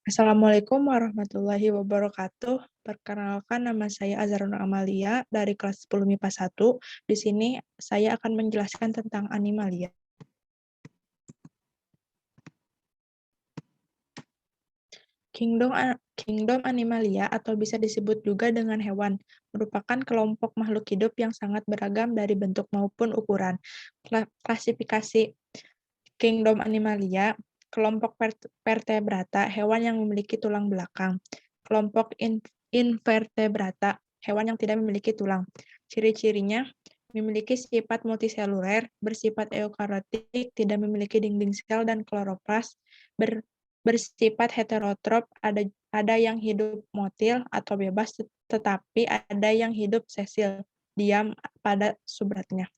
Assalamualaikum warahmatullahi wabarakatuh. Perkenalkan, nama saya Azharun Amalia dari kelas 10 MIPA 1. Di sini saya akan menjelaskan tentang animalia. Kingdom Animalia atau bisa disebut juga dengan hewan, merupakan kelompok makhluk hidup yang sangat beragam dari bentuk maupun ukuran. Klasifikasi Kingdom Animalia, kelompok vertebrata, hewan yang memiliki tulang belakang. Kelompok invertebrata, hewan yang tidak memiliki tulang. Ciri-cirinya memiliki sifat multiseluler, bersifat eukariotik, tidak memiliki dinding sel dan kloroplas, bersifat heterotrof, ada yang hidup motil atau bebas, tetapi ada yang hidup sesil, diam pada substratnya.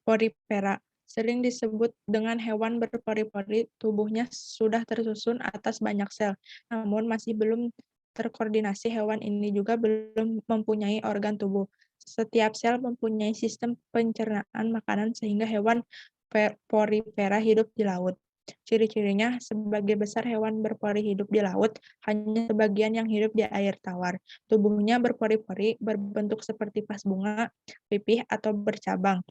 Porifera sering disebut dengan hewan berpori-pori, tubuhnya sudah tersusun atas banyak sel, namun masih belum terkoordinasi. Hewan ini juga belum mempunyai organ tubuh. Setiap sel mempunyai sistem pencernaan makanan sehingga hewan porifera hidup di laut. Ciri-cirinya, sebagai besar hewan berpori hidup di laut, hanya sebagian yang hidup di air tawar. Tubuhnya berpori-pori, berbentuk seperti vas bunga, pipih, atau bercabang.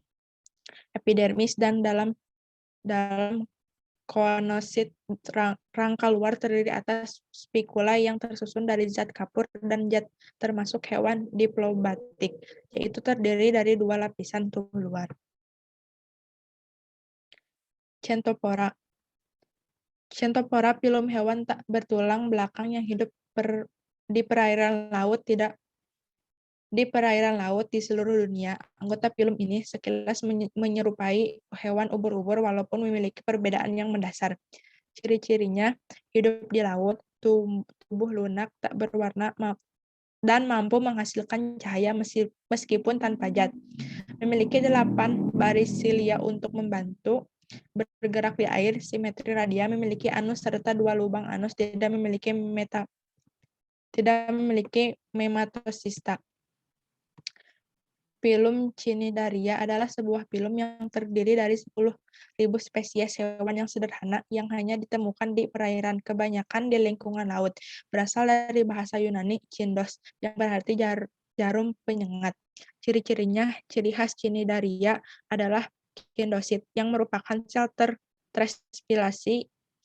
Epidermis dan dalam konosit, rangka luar terdiri atas spikula yang tersusun dari zat kapur dan zat termasuk hewan diplobatik, yaitu terdiri dari 2 lapisan tubuh luar. Centopora, filum hewan tak bertulang belakang yang hidup di perairan laut di seluruh dunia. Anggota filum ini sekilas menyerupai hewan ubur-ubur walaupun memiliki perbedaan yang mendasar. Ciri-cirinya hidup di laut, tubuh lunak, tak berwarna, dan mampu menghasilkan cahaya meskipun tanpa zat. Memiliki 8 baris silia untuk membantu bergerak di air, simetri radial, memiliki anus serta 2 lubang anus, tidak memiliki mematosista. Filum Cnidaria adalah sebuah filum yang terdiri dari 10.000 spesies hewan yang sederhana yang hanya ditemukan di perairan, kebanyakan di lingkungan laut. Berasal dari bahasa Yunani Chindos, yang berarti jarum penyengat. Ciri-cirinya, ciri khas Cnidaria adalah kindosit, yang merupakan sel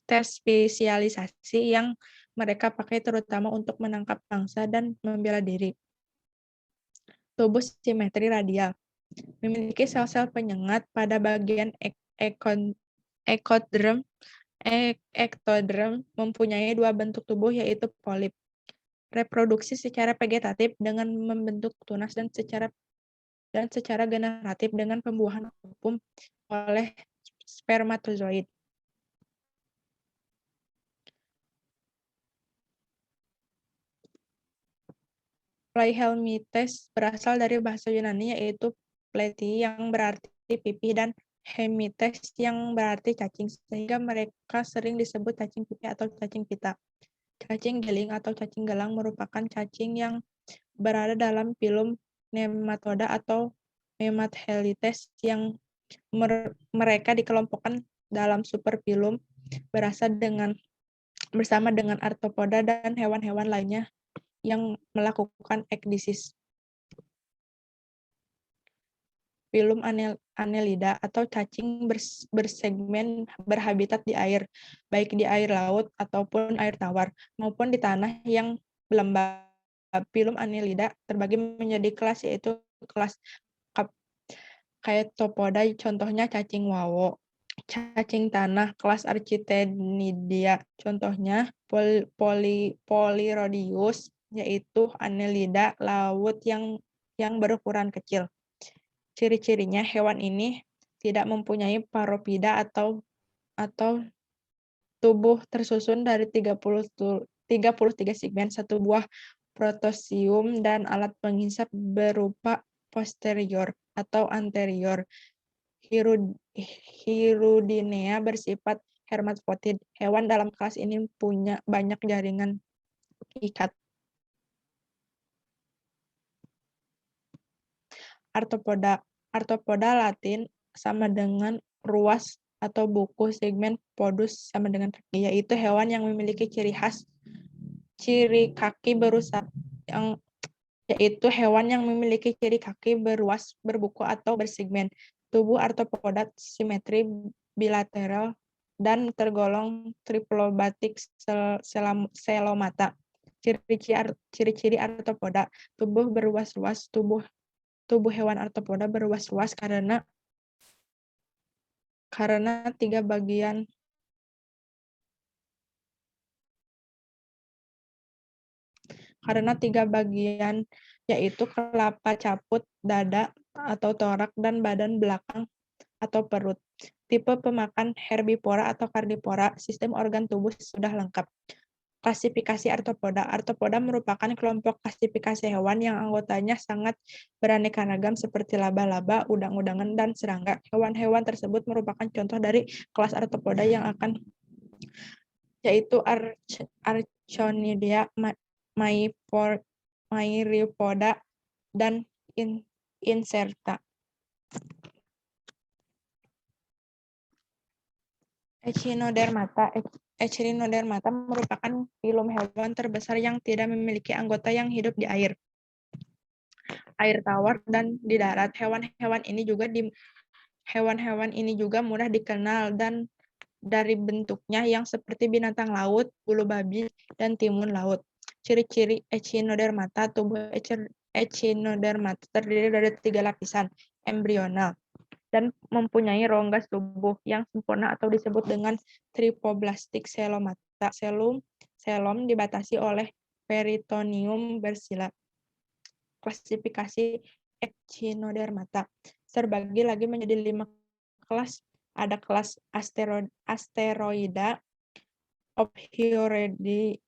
terspesialisasi yang mereka pakai terutama untuk menangkap mangsa dan membela diri. Tubuh simetri radial, memiliki sel-sel penyengat pada bagian ektodrem, mempunyai 2 bentuk tubuh yaitu polip. Reproduksi secara vegetatif dengan membentuk tunas dan secara generatif dengan pembuahan ovum oleh spermatozoid. Pleyhelminthes berasal dari bahasa Yunani yaitu pleti yang berarti pipih dan hemites yang berarti cacing, sehingga mereka sering disebut cacing pipih atau cacing pita. Cacing geling atau cacing gelang merupakan cacing yang berada dalam filum nematoda atau Nemathelites yang mereka dikelompokkan dalam superfilum bersama dengan arthropoda dan hewan-hewan lainnya yang melakukan ekdisis. Filum Annelida atau cacing bersegmen berhabitat di air, baik di air laut ataupun air tawar, maupun di tanah yang lembab. Filum Annelida terbagi menjadi kelas, yaitu kelas Chaetopoda, contohnya cacing wawo. Cacing tanah, kelas Architectinidae, contohnya Polyrhodius, yaitu Annelida laut yang berukuran kecil. Ciri-cirinya, hewan ini tidak mempunyai paropida atau tubuh tersusun dari 33 segmen, 1 buah protosium, dan alat penghisap berupa posterior atau anterior. Hirudinea bersifat hermafrodit. Hewan dalam kelas ini punya banyak jaringan ikat. Arthropoda Arthropoda Latin sama dengan ruas atau buku segmen podus sama dengan kaki, yaitu hewan yang memiliki ciri khas ciri kaki berusak yang yaitu hewan yang memiliki ciri kaki beruas, berbuku atau bersegmen. Tubuh arthropoda simetri bilateral dan tergolong triplobatik selomata. Ciri-ciri arthropoda, tubuh beruas-ruas, tubuh hewan arthropoda beruas-ruas karena tiga bagian yaitu kelapa caput, dada atau torak, dan badan belakang atau perut. Tipe pemakan herbivora atau karnivora, sistem organ tubuh sudah lengkap. Klasifikasi arthropoda. Arthropoda merupakan kelompok klasifikasi hewan yang anggotanya sangat beraneka ragam seperti laba-laba, udang-udangan, dan serangga. Hewan-hewan tersebut merupakan contoh dari kelas arthropoda yang akan yaitu Arconidea, Myriapoda, dan Incerta. Echinodermata merupakan filum hewan terbesar yang tidak memiliki anggota yang hidup di air tawar dan di darat. Hewan-hewan ini juga mudah dikenal dan dari bentuknya yang seperti binatang laut, bulu babi, dan timun laut. Ciri-ciri Echinodermata. Tubuh Echinodermata terdiri dari 3 lapisan embrional dan mempunyai rongga tubuh yang sempurna atau disebut dengan tripoblastik selomata. Selom dibatasi oleh peritoneum bersila. Klasifikasi Echinodermata terbagi lagi menjadi 5 kelas. Ada kelas Asteroida, Ophiuridae,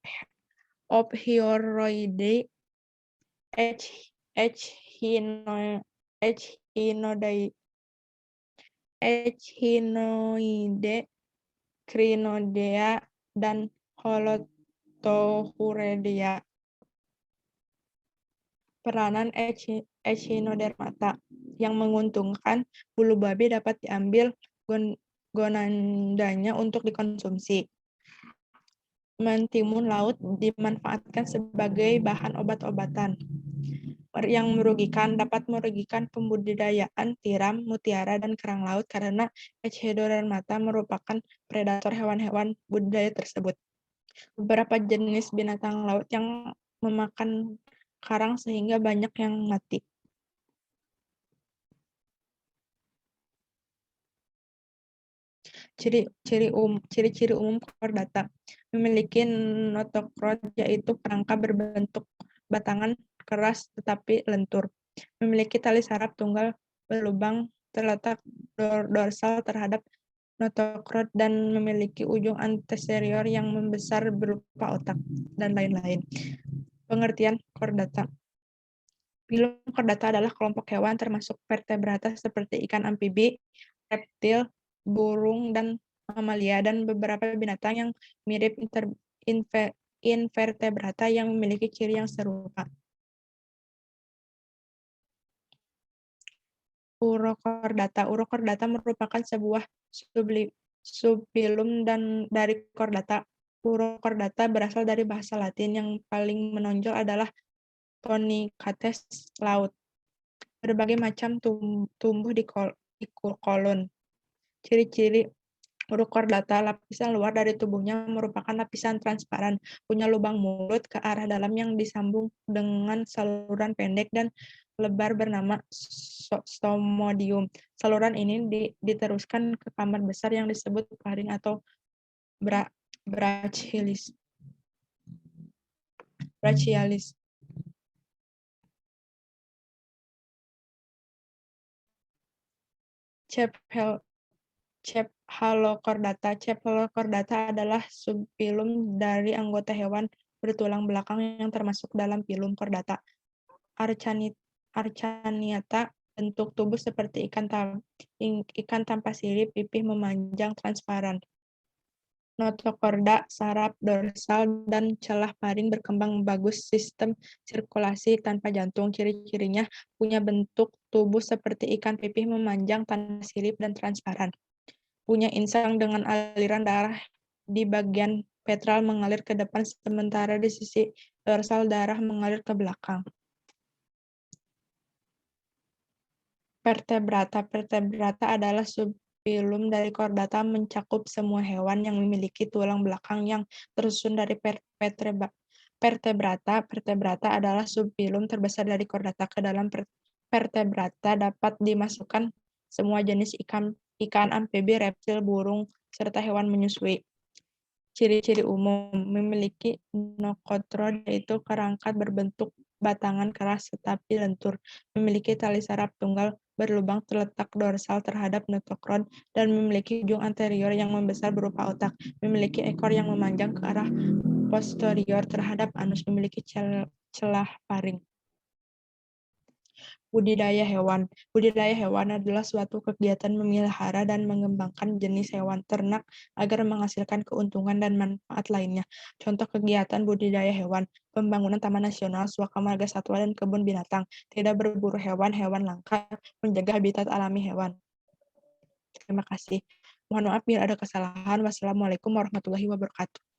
Echinoide, Crinodea, dan Holothuridae. Peranan Echinodermata yang menguntungkan, bulu babi dapat diambil gonadanya untuk dikonsumsi. Mentimun laut dimanfaatkan sebagai bahan obat-obatan. Yang dapat merugikan pembudidayaan tiram, mutiara, dan kerang laut karena Echinodermata merupakan predator hewan-hewan budidaya tersebut. Beberapa jenis binatang laut yang memakan karang sehingga banyak yang mati. Ciri-ciri umum chordata. Memiliki notochord, yaitu kerangka berbentuk batangan keras tetapi lentur. Memiliki tali saraf tunggal berlubang terletak dorsal terhadap notochord dan memiliki ujung anterior yang membesar berupa otak, dan lain-lain. Pengertian chordata. Filum chordata adalah kelompok hewan termasuk vertebrata seperti ikan amfibi, reptil, burung, dan mamalia, dan beberapa binatang yang mirip invertebrata yang memiliki ciri yang serupa. Urochordata merupakan sebuah subfilum dari chordata. Urochordata berasal dari bahasa Latin. Yang paling menonjol adalah Tonicates laut. Berbagai macam tumbuh di kolon. Ciri-ciri urochordata. Lapisan luar dari tubuhnya merupakan lapisan transparan, punya lubang mulut ke arah dalam yang disambung dengan saluran pendek dan lebar bernama stomodium. Saluran ini diteruskan ke kamar besar yang disebut faring atau brachialis. Cephalochordata. Cephalochordata adalah subfilum dari anggota hewan bertulang belakang yang termasuk dalam filum chordata. Archaniata, bentuk tubuh seperti ikan tanpa sirip, pipih memanjang, transparan. notokorda, saraf, dorsal, dan celah paring berkembang bagus, sistem sirkulasi tanpa jantung. Ciri-cirinya punya bentuk tubuh seperti ikan pipih memanjang tanpa sirip dan transparan. Punya insang dengan aliran darah di bagian ventral mengalir ke depan, sementara di sisi dorsal darah mengalir ke belakang. Vertebrata. Vertebrata adalah subfilum dari Chordata, mencakup semua hewan yang memiliki tulang belakang yang tersusun dari vertebrata. Vertebrata adalah subfilum terbesar dari Chordata. Ke dalam vertebrata dapat dimasukkan semua jenis ikan, amfibi, reptil, burung, serta hewan menyusui. Ciri-ciri umum: memiliki nokotrod, yaitu kerangka berbentuk batangan keras tetapi lentur, memiliki tali saraf tunggal berlubang terletak dorsal terhadap notochord, dan memiliki ujung anterior yang membesar berupa otak, memiliki ekor yang memanjang ke arah posterior terhadap anus, memiliki celah paring. Budidaya hewan. Budidaya hewan adalah suatu kegiatan memelihara dan mengembangkan jenis hewan ternak agar menghasilkan keuntungan dan manfaat lainnya. Contoh kegiatan budidaya hewan: pembangunan taman nasional, suaka marga satwa, dan kebun binatang. Tidak berburu hewan langka, menjaga habitat alami hewan. Terima kasih. Mohon maaf bila ada kesalahan. Wassalamualaikum warahmatullahi wabarakatuh.